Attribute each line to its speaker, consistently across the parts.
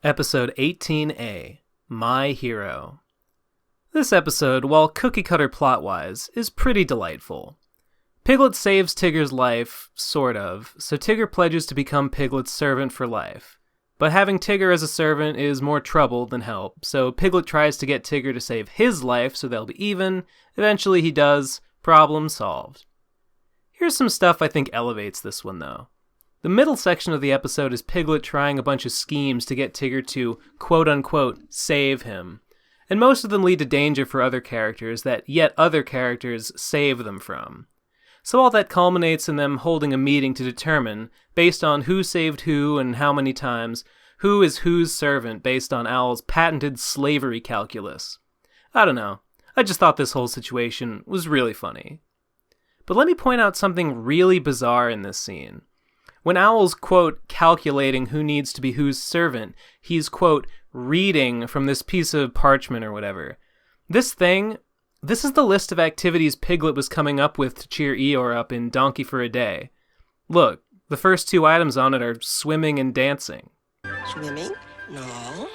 Speaker 1: Episode 18A, My Hero. This episode, while cookie-cutter plot-wise, is pretty delightful. Piglet saves Tigger's life, sort of, so Tigger pledges to become Piglet's servant for life. But having Tigger as a servant is more trouble than help, so Piglet tries to get Tigger to save his life so they'll be even. Eventually he does. Problem solved. Here's some stuff I think elevates this one, though. The middle section of the episode is Piglet trying a bunch of schemes to get Tigger to, quote-unquote, save him. And most of them lead to danger for other characters that yet other characters save them from. So all that culminates in them holding a meeting to determine, based on who saved who and how many times, who is whose servant based on Owl's patented slavery calculus. I don't know. I just thought this whole situation was really funny. But let me point out something really bizarre in this scene. When Owl's, quote, calculating who needs to be whose servant, he's, quote, reading from this piece of parchment or whatever. This is the list of activities Piglet was coming up with to cheer Eeyore up in Donkey for a Day. Look, the first two items on it are swimming and dancing.
Speaker 2: Swimming? No.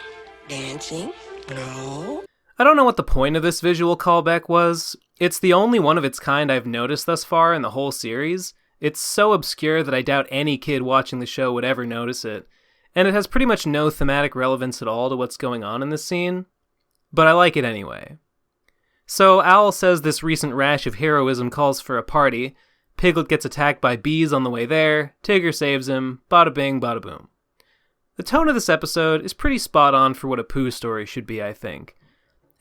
Speaker 2: Dancing? No.
Speaker 1: I don't know what the point of this visual callback was. It's the only one of its kind I've noticed thus far in the whole series. It's so obscure that I doubt any kid watching the show would ever notice it, and it has pretty much no thematic relevance at all to what's going on in this scene, but I like it anyway. So Owl says this recent rash of heroism calls for a party, Piglet gets attacked by bees on the way there, Tigger saves him, bada bing, bada boom. The tone of this episode is pretty spot on for what a Pooh story should be, I think.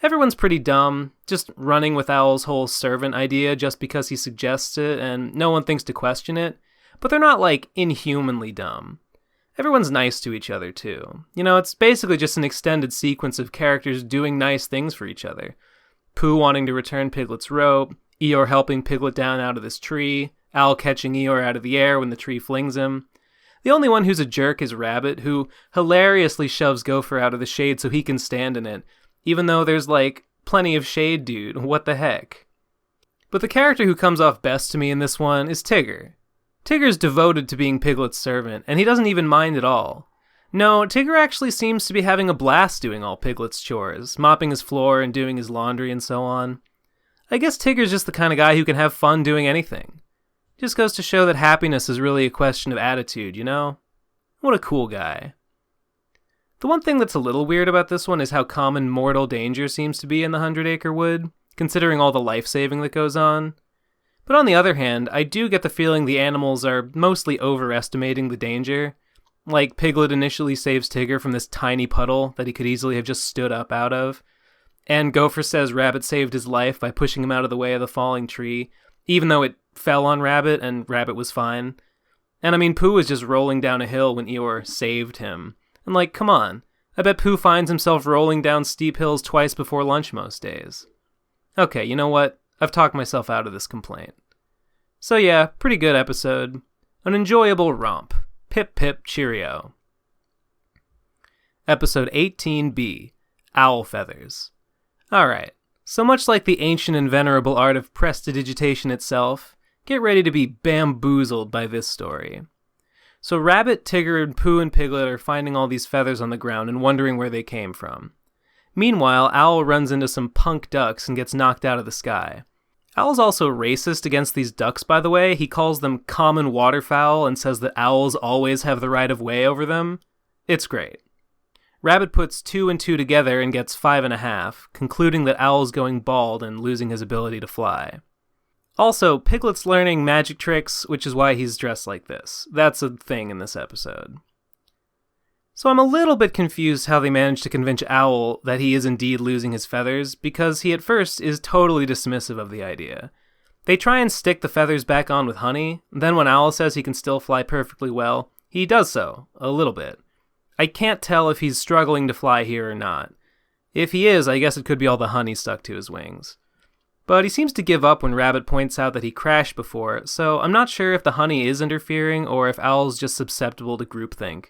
Speaker 1: Everyone's pretty dumb, just running with Owl's whole servant idea just because he suggests it and no one thinks to question it, but they're not, like, inhumanly dumb. Everyone's nice to each other, too. You know, it's basically just an extended sequence of characters doing nice things for each other. Pooh wanting to return Piglet's rope, Eeyore helping Piglet down out of this tree, Owl catching Eeyore out of the air when the tree flings him. The only one who's a jerk is Rabbit, who hilariously shoves Gopher out of the shade so he can stand in it, even though there's, like, plenty of shade, dude. What the heck? But the character who comes off best to me in this one is Tigger. Tigger's devoted to being Piglet's servant, and he doesn't even mind at all. No, Tigger actually seems to be having a blast doing all Piglet's chores, mopping his floor and doing his laundry and so on. I guess Tigger's just the kind of guy who can have fun doing anything. Just goes to show that happiness is really a question of attitude, you know? What a cool guy. The one thing that's a little weird about this one is how common mortal danger seems to be in the 100-Acre Wood, considering all the life-saving that goes on. But on the other hand, I do get the feeling the animals are mostly overestimating the danger. Like, Piglet initially saves Tigger from this tiny puddle that he could easily have just stood up out of. And Gopher says Rabbit saved his life by pushing him out of the way of the falling tree, even though it fell on Rabbit and Rabbit was fine. And I mean, Pooh was just rolling down a hill when Eeyore saved him. And like, come on, I bet Pooh finds himself rolling down steep hills twice before lunch most days. Okay, you know what? I've talked myself out of this complaint. So yeah, pretty good episode. An enjoyable romp. Pip pip cheerio. Episode 18B, Owl Feathers. Alright, so much like the ancient and venerable art of prestidigitation itself, get ready to be bamboozled by this story. So Rabbit, Tigger, and Pooh and Piglet are finding all these feathers on the ground and wondering where they came from. Meanwhile, Owl runs into some punk ducks and gets knocked out of the sky. Owl's also racist against these ducks, by the way. He calls them common waterfowl and says that owls always have the right of way over them. It's great. Rabbit puts 2 and 2 together and gets 5.5, concluding that Owl's going bald and losing his ability to fly. Also, Piglet's learning magic tricks, which is why he's dressed like this. That's a thing in this episode. So I'm a little bit confused how they managed to convince Owl that he is indeed losing his feathers, because he at first is totally dismissive of the idea. They try and stick the feathers back on with honey, then when Owl says he can still fly perfectly well, he does so, a little bit. I can't tell if he's struggling to fly here or not. If he is, I guess it could be all the honey stuck to his wings. But he seems to give up when Rabbit points out that he crashed before, so I'm not sure if the honey is interfering or if Owl's just susceptible to groupthink.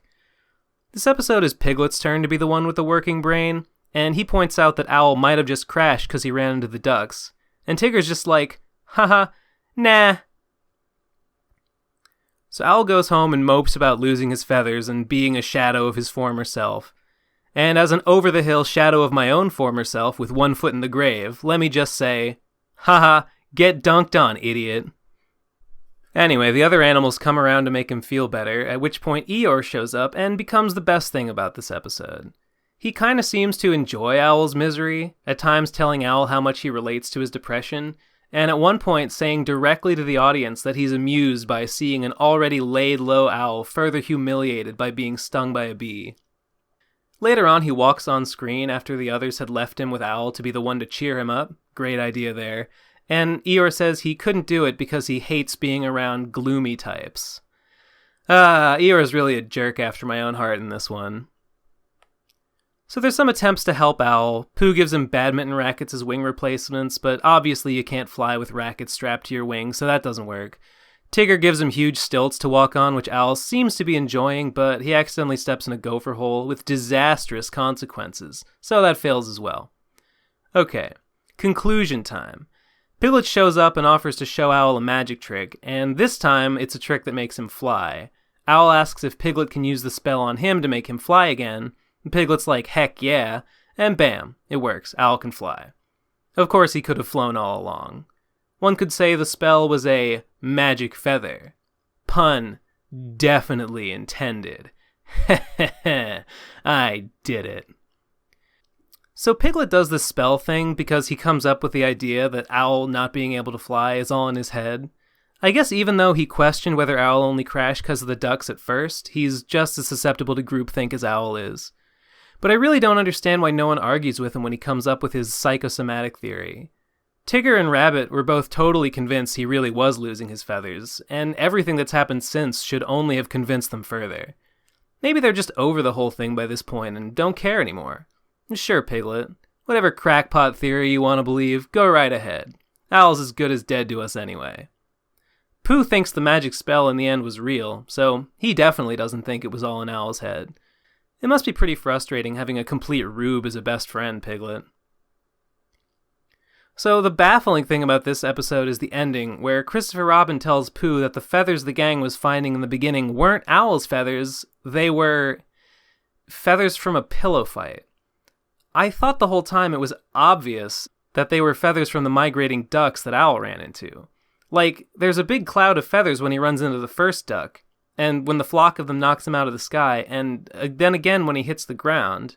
Speaker 1: This episode is Piglet's turn to be the one with the working brain, and he points out that Owl might have just crashed because he ran into the ducks. And Tigger's just like, haha, nah. So Owl goes home and mopes about losing his feathers and being a shadow of his former self. And as an over-the-hill shadow of my own former self with one foot in the grave, let me just say, haha, get dunked on, idiot. Anyway, the other animals come around to make him feel better, at which point Eeyore shows up and becomes the best thing about this episode. He kinda seems to enjoy Owl's misery, at times telling Owl how much he relates to his depression, and at one point saying directly to the audience that he's amused by seeing an already laid low Owl further humiliated by being stung by a bee. Later on, he walks on screen after the others had left him with Owl to be the one to cheer him up. Great idea there. And Eeyore says he couldn't do it because he hates being around gloomy types. Eeyore's really a jerk after my own heart in this one. So there's some attempts to help Owl. Pooh gives him badminton rackets as wing replacements, but obviously you can't fly with rackets strapped to your wings, so that doesn't work. Tigger gives him huge stilts to walk on, which Owl seems to be enjoying, but he accidentally steps in a gopher hole with disastrous consequences, so that fails as well. Okay, conclusion time. Piglet shows up and offers to show Owl a magic trick, and this time it's a trick that makes him fly. Owl asks if Piglet can use the spell on him to make him fly again, and Piglet's like, heck yeah, and bam, it works, Owl can fly. Of course he could have flown all along. One could say the spell was a magic feather. Pun definitely intended. I did it. So Piglet does this spell thing because he comes up with the idea that Owl not being able to fly is all in his head. I guess even though he questioned whether Owl only crashed because of the ducks at first, he's just as susceptible to groupthink as Owl is. But I really don't understand why no one argues with him when he comes up with his psychosomatic theory. Tigger and Rabbit were both totally convinced he really was losing his feathers, and everything that's happened since should only have convinced them further. Maybe they're just over the whole thing by this point and don't care anymore. Sure, Piglet. Whatever crackpot theory you want to believe, go right ahead. Owl's as good as dead to us anyway. Pooh thinks the magic spell in the end was real, so he definitely doesn't think it was all in Owl's head. It must be pretty frustrating having a complete rube as a best friend, Piglet. So the baffling thing about this episode is the ending, where Christopher Robin tells Pooh that the feathers the gang was finding in the beginning weren't Owl's feathers, they were feathers from a pillow fight. I thought the whole time it was obvious that they were feathers from the migrating ducks that Owl ran into. Like, there's a big cloud of feathers when he runs into the first duck, and when the flock of them knocks him out of the sky, and then again when he hits the ground.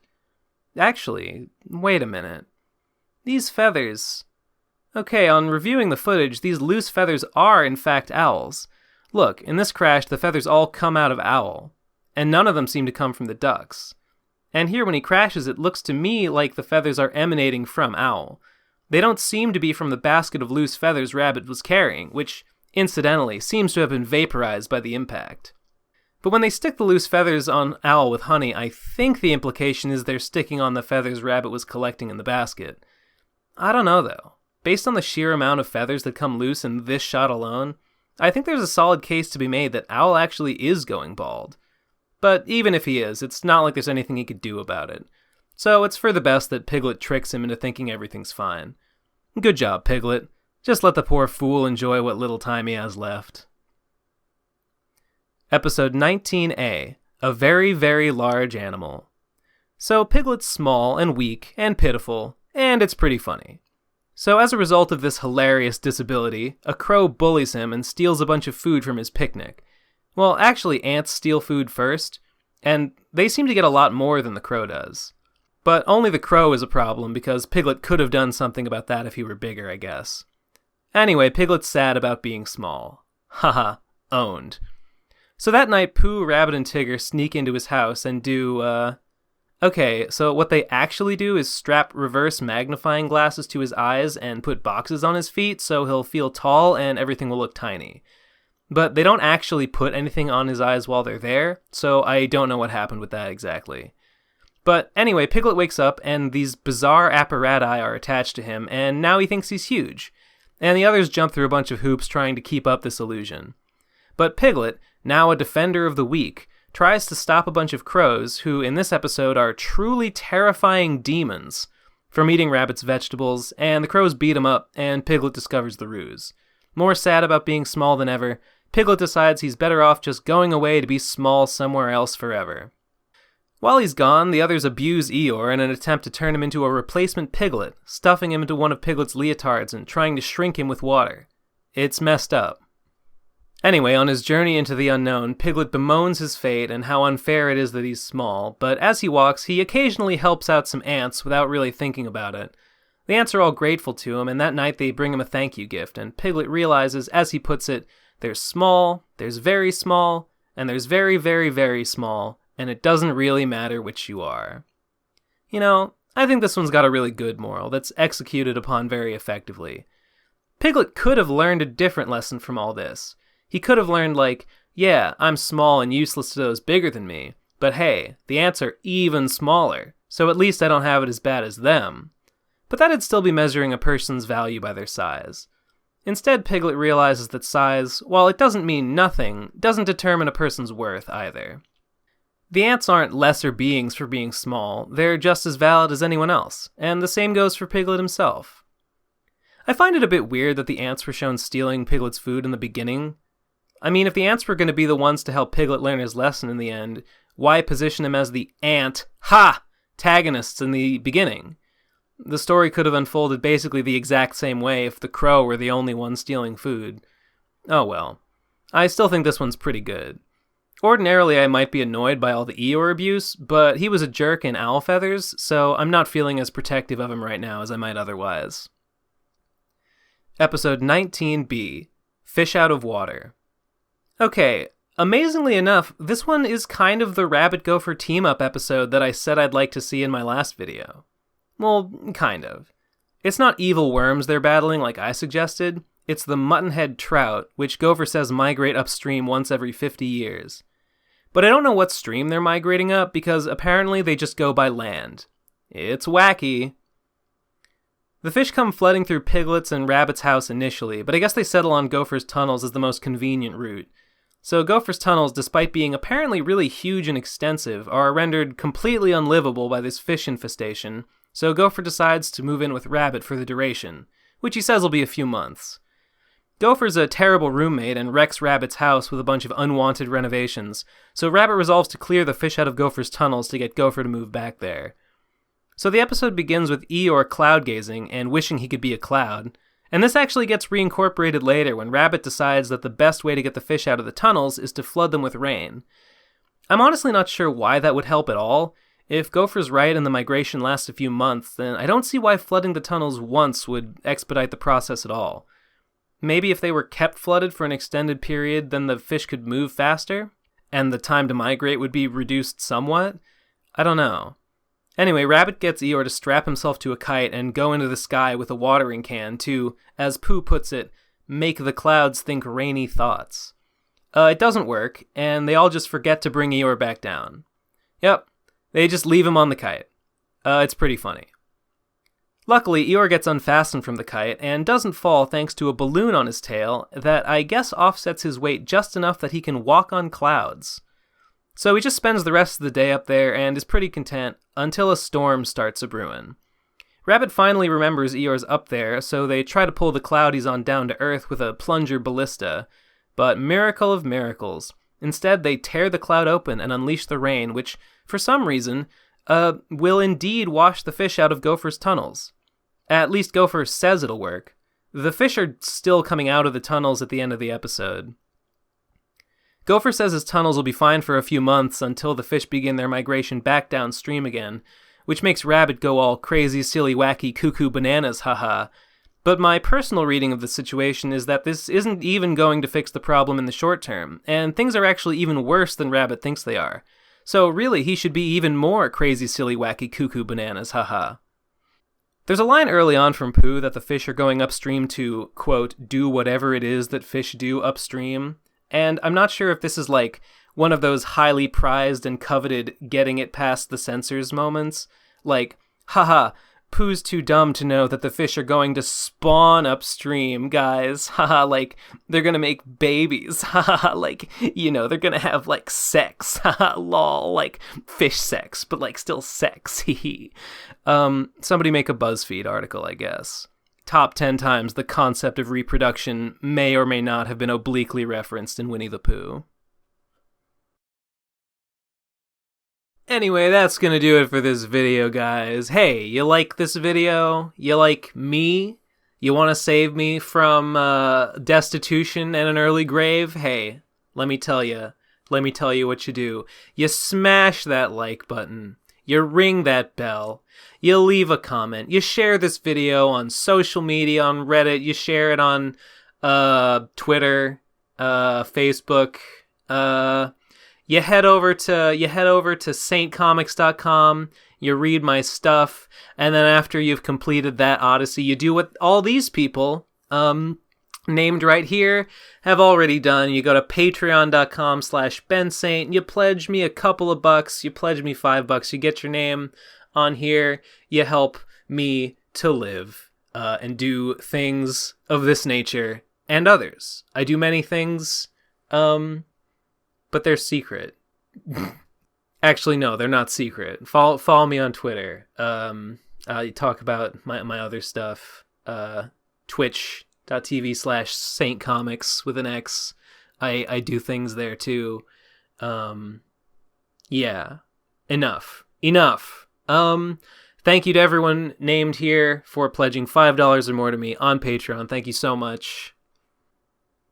Speaker 1: Actually, wait a minute. These feathers... Okay, on reviewing the footage, these loose feathers are in fact Owl's. Look, in this crash, the feathers all come out of Owl, and none of them seem to come from the ducks. And here when he crashes, it looks to me like the feathers are emanating from Owl. They don't seem to be from the basket of loose feathers Rabbit was carrying, which, incidentally, seems to have been vaporized by the impact. But when they stick the loose feathers on Owl with honey, I think the implication is they're sticking on the feathers Rabbit was collecting in the basket. I don't know, though. Based on the sheer amount of feathers that come loose in this shot alone, I think there's a solid case to be made that Owl actually is going bald. But even if he is, it's not like there's anything he could do about it. So it's for the best that Piglet tricks him into thinking everything's fine. Good job, Piglet. Just let the poor fool enjoy what little time he has left. Episode 19A, A Very, Very Large Animal. So Piglet's small and weak and pitiful, and it's pretty funny. So as a result of this hilarious disability, a crow bullies him and steals a bunch of food from his picnic. Well, actually, ants steal food first, and they seem to get a lot more than the crow does. But only the crow is a problem because Piglet could have done something about that if he were bigger, I guess. Anyway, Piglet's sad about being small. Haha, owned. So that night, Pooh, Rabbit, and Tigger sneak into his house and do, Okay, so what they actually do is strap reverse magnifying glasses to his eyes and put boxes on his feet so he'll feel tall and everything will look tiny. But they don't actually put anything on his eyes while they're there, so I don't know what happened with that exactly. But anyway, Piglet wakes up and these bizarre apparati are attached to him, and now he thinks he's huge. And the others jump through a bunch of hoops trying to keep up this illusion. But Piglet, now a defender of the weak, tries to stop a bunch of crows, who in this episode are truly terrifying demons, from eating Rabbit's vegetables, and the crows beat him up, and Piglet discovers the ruse. More sad about being small than ever, Piglet decides he's better off just going away to be small somewhere else forever. While he's gone, the others abuse Eeyore in an attempt to turn him into a replacement Piglet, stuffing him into one of Piglet's leotards and trying to shrink him with water. It's messed up. Anyway, on his journey into the unknown, Piglet bemoans his fate and how unfair it is that he's small, but as he walks, he occasionally helps out some ants without really thinking about it. The ants are all grateful to him, and that night they bring him a thank you gift, and Piglet realizes, as he puts it, there's small, there's very small, and there's very, very, very small, and it doesn't really matter which you are. You know, I think this one's got a really good moral that's executed upon very effectively. Piglet could have learned a different lesson from all this. He could have learned, like, yeah, I'm small and useless to those bigger than me, but hey, the ants are even smaller, so at least I don't have it as bad as them. But that'd still be measuring a person's value by their size. Instead, Piglet realizes that size, while it doesn't mean nothing, doesn't determine a person's worth either. The ants aren't lesser beings for being small, they're just as valid as anyone else, and the same goes for Piglet himself. I find it a bit weird that the ants were shown stealing Piglet's food in the beginning. I mean, if the ants were going to be the ones to help Piglet learn his lesson in the end, why position them as the antagonists in the beginning? The story could have unfolded basically the exact same way if the crow were the only one stealing food. Oh well. I still think this one's pretty good. Ordinarily, I might be annoyed by all the Eeyore abuse, but he was a jerk in owl feathers, so I'm not feeling as protective of him right now as I might otherwise. Episode 19B, Fish Out of Water. Okay, amazingly enough, this one is kind of the Rabbit Gopher team-up episode that I said I'd like to see in my last video. Well, kind of. It's not evil worms they're battling like I suggested, it's the muttonhead trout, which Gopher says migrate upstream once every 50 years. But I don't know what stream they're migrating up because apparently they just go by land. It's wacky. The fish come flooding through Piglet's and Rabbit's house initially, but I guess they settle on Gopher's tunnels as the most convenient route. So Gopher's tunnels, despite being apparently really huge and extensive, are rendered completely unlivable by this fish infestation, so Gopher decides to move in with Rabbit for the duration, which he says will be a few months. Gopher's a terrible roommate and wrecks Rabbit's house with a bunch of unwanted renovations, so Rabbit resolves to clear the fish out of Gopher's tunnels to get Gopher to move back there. So the episode begins with Eeyore cloud gazing and wishing he could be a cloud, and this actually gets reincorporated later when Rabbit decides that the best way to get the fish out of the tunnels is to flood them with rain. I'm honestly not sure why that would help at all. If Gopher's right and the migration lasts a few months, then I don't see why flooding the tunnels once would expedite the process at all. Maybe if they were kept flooded for an extended period, then the fish could move faster, and the time to migrate would be reduced somewhat? I don't know. Anyway, Rabbit gets Eeyore to strap himself to a kite and go into the sky with a watering can to, as Pooh puts it, make the clouds think rainy thoughts. It doesn't work, and they all just forget to bring Eeyore back down. Yep, they just leave him on the kite. It's pretty funny. Luckily, Eeyore gets unfastened from the kite and doesn't fall thanks to a balloon on his tail that I guess offsets his weight just enough that he can walk on clouds. So he just spends the rest of the day up there and is pretty content until a storm starts a-brewin'. Rabbit finally remembers Eeyore's up there, so they try to pull the cloud he's on down to Earth with a plunger ballista. But miracle of miracles. Instead, they tear the cloud open and unleash the rain, which, for some reason, will indeed wash the fish out of Gopher's tunnels. At least Gopher says it'll work. The fish are still coming out of the tunnels at the end of the episode. Gopher says his tunnels will be fine for a few months until the fish begin their migration back downstream again, which makes Rabbit go all crazy, silly, wacky, cuckoo bananas, haha. But my personal reading of the situation is that this isn't even going to fix the problem in the short term, and things are actually even worse than Rabbit thinks they are. So really, he should be even more crazy, silly, wacky, cuckoo bananas, haha. There's a line early on from Pooh that the fish are going upstream to, quote, do whatever it is that fish do upstream. And I'm not sure if this is like one of those highly prized and coveted getting it past the censors moments. Like, haha, Pooh's too dumb to know that the fish are going to spawn upstream, guys. Haha, like, they're gonna make babies. Haha, like, you know, they're gonna have, like, sex. Haha, lol, like, fish sex, but, like, still sex. Hehe. Somebody make a BuzzFeed article, I guess. Top 10 times the concept of reproduction may or may not have been obliquely referenced in Winnie the Pooh. Anyway, that's gonna do it for this video, guys. Hey, you like this video? You like me? You want to save me from destitution and an early grave? Hey, let me tell you. Let me tell you what you do. You smash that like button. You ring that bell. You leave a comment. You share this video on social media, on Reddit. You share it on Twitter, Facebook. You head over to saintcomics.com. You read my stuff, and then after you've completed that odyssey, you do what all these people named right here have already done. You go to patreon.com/bensaint. You pledge me a couple of bucks. You pledge me $5. You get your name on here. You help me to live and do things of this nature and others. I do many things, but they're secret. Actually, no, they're not secret. Follow me on Twitter. I talk about my other stuff. Twitch.tv/saintcomics with an X. I do things there too. Yeah. Enough. Thank you to everyone named here for pledging $5 or more to me on Patreon. Thank you so much.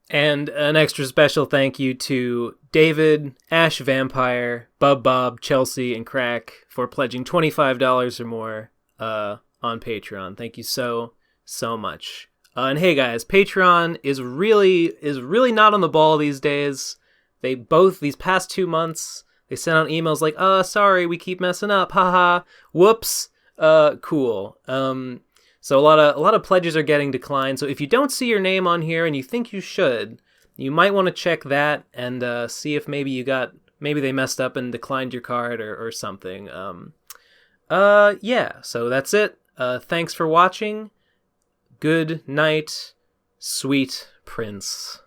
Speaker 1: And an extra special thank you to David, Ash Vampire, Bob, Chelsea, and Crack for pledging $25 or more on Patreon. Thank you so much. And hey guys, Patreon is really not on the ball these days. These past 2 months, they sent out emails like, sorry, we keep messing up, haha, whoops, cool. So a lot of pledges are getting declined. So if you don't see your name on here and you think you should, you might want to check that and see if maybe they messed up and declined your card or something. Yeah. So that's it. Thanks for watching. Good night, sweet prince.